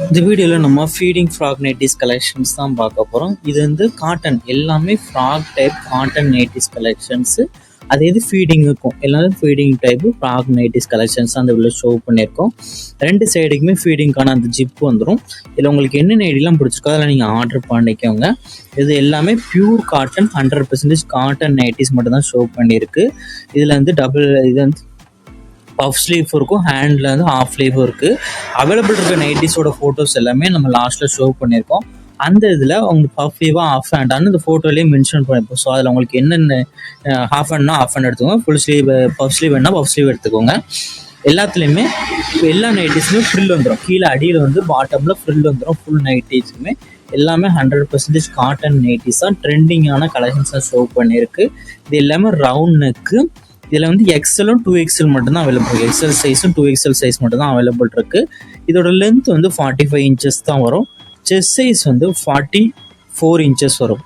இந்த வீடியோவில் நம்ம ஃபீடிங் ஃப்ராக் நைட்டிஸ் கலெக்ஷன்ஸ் தான் பார்க்க போகிறோம். இது வந்து காட்டன், எல்லாமே frock type cotton nighties collections. அது எது ஃபீடிங் இருக்கும், எல்லாமே feeding type frock nighties collections அந்த உள்ள ஷோ பண்ணியிருக்கோம். ரெண்டு சைடுக்குமே ஃபீடிங்கான அந்த ஜிப் வந்துடும். இதில் உங்களுக்கு என்ன நைட்டிலாம் பிடிச்சிருக்கோ அதில் நீங்கள் ஆர்டர் பண்ணிக்கோங்க. இது எல்லாமே பியூர் காட்டன், 100% காட்டன் நைட்டிஸ் மட்டும் தான் ஷோ பண்ணியிருக்கு. இதில் வந்து இது வந்து பஃப் ஸ்லீவ் இருக்கும், ஹேண்டில் வந்து ஆஃப் ஸ்லீவும் இருக்குது. அவைலபிள் இருக்க நைட்டிஸோட ஃபோட்டோஸ் எல்லாமே நம்ம லாஸ்ட்டில் ஷோ பண்ணியிருக்கோம். அந்த இதில் உங்களுக்கு பஃப் ஸ்லீவாக ஆஃப் ஹேண்டானு இந்த ஃபோட்டோலேயே மென்ஷன் பண்ணியிருப்போம். ஸோ அதில் உங்களுக்கு என்னென்ன ஹாஃப் ஹேண்ட்னா ஆஃப் ஹேண்ட் எடுத்துக்கோங்க, ஃபுல் ஸ்லீவ் பஃப் ஸ்லீவ் வேணால் பஃப் ஸ்லீவ் எடுத்துக்கோங்க. எல்லாத்துலேயுமே எல்லா நைட்டிஸுமே ஃப்ரில் வந்துடும். கீழே அடியில் வந்து பாட்டமில் ஃப்ரில் வந்துடும். ஃபுல் நைட்டிஸுமே எல்லாமே 100% காட்டன் நைட்டிஸ் தான். ட்ரெண்டிங்கான கலெக்ஷன்ஸாக ஷோ பண்ணியிருக்கு. இது எல்லாமே ரவுண்ட் நெக்கு. இதில் வந்து எக்ஸலும் 2XL மட்டும்தான் அவைலபிள் இருக்குது. எக்ஸல் சைஸும் 2XL சைஸ் மட்டும்தான் அவைலபிள் இருக்குது. இதோட லென்த் வந்து 45 இன்ச்சஸ் தான் வரும். செஸ்ட் சைஸ் வந்து 44 இன்ச்சஸ் வரும்.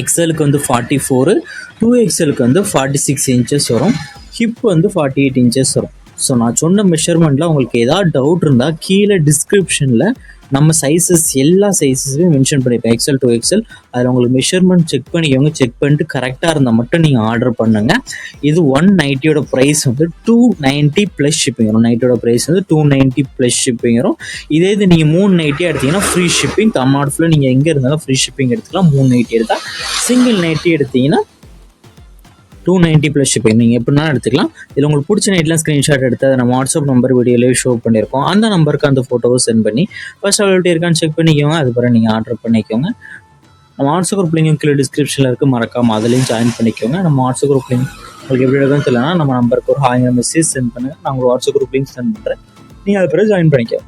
எக்ஸலுக்கு வந்து 44, 2XLக்கு வந்து 46 இன்ச்சஸ் வரும். ஹிப் வந்து 48 இன்ச்சஸ் வரும். ஸோ நான் சொன்ன மெஷர்மெண்ட்டில் உங்களுக்கு ஏதாவது டவுட் இருந்தால் கீழே டிஸ்கிரிப்ஷனில் நம்ம சைஸஸ் எல்லா சைஸஸுமே மென்ஷன் பண்ணியிருப்பேன், எக்ஸல் 2XL. அதில் உங்களுக்கு மெஷர்மெண்ட் செக் பண்ணிக்கோங்க. செக் பண்ணிட்டு கரெக்டாக இருந்தால் மட்டும் நீங்கள் ஆர்டர் பண்ணுங்கள். இது 190யோட ப்ரைஸ் வந்து 290 ப்ளஸ் ஷிப்பிங் வரும். நைட்டோட ப்ரைஸ் வந்து 290 ப்ளஸ் ஷிப்பிங் வரும். இதே இது நீங்கள் 390 எடுத்தீங்கன்னா ஃப்ரீ ஷிப்பிங். தமிழ்நாடு ஃபுல்லாக நீங்கள் எங்கே இருந்தாலும் ஃப்ரீ ஷிப்பிங் எடுத்துக்கலாம். 390 எடுத்தால், சிங்கிள் நைட்டி எடுத்தீங்கன்னா 290 ப்ளஸ் ஷிப்பிங். நீங்கள் எப்படினாலும் எடுத்துக்கலாம். இதில் உங்களுக்கு பிடிச்ச நைட்லாம் ஸ்க்ரீன்ஷாட் எடுத்து அதை நம்ம வாட்ஸ்அப் நம்பர் வீடியோலேயே ஷோ பண்ணியிருக்கோம். அந்த நம்பருக்கு அந்த ஃபோட்டோவை சென்ட் பண்ணி ஃபர்ஸ்ட் அவைலபிலிட்டி இருக்கான்னு செக் பண்ணிக்கோங்க. அதுக்கப்புறம் நீங்கள் ஆர்டர் பண்ணிக்கோங்க. நம்ம வாட்ஸ்அப் குரூப் லிங்க் கீழே டிஸ்கிரிப்ஷனில் இருக்குது, மறக்காமல் அதுலேயும் ஜாயின் பண்ணிக்கோங்க. நம்ம வாட்ஸ்அப் குரூப் லிங்க் உங்களுக்கு எப்படி இருக்குன்னு தெரியலனா நம்ம நம்பருக்கு ஒரு 1000 மெசேஜ் சென்ட் பண்ணுங்கள். நான் உங்களுக்கு வாட்ஸ்அப் குரூப் லிங்க் சென்ட் பண்ணுறேன். நீங்கள் அது பிறகு ஜாயின் பண்ணிக்கோங்க.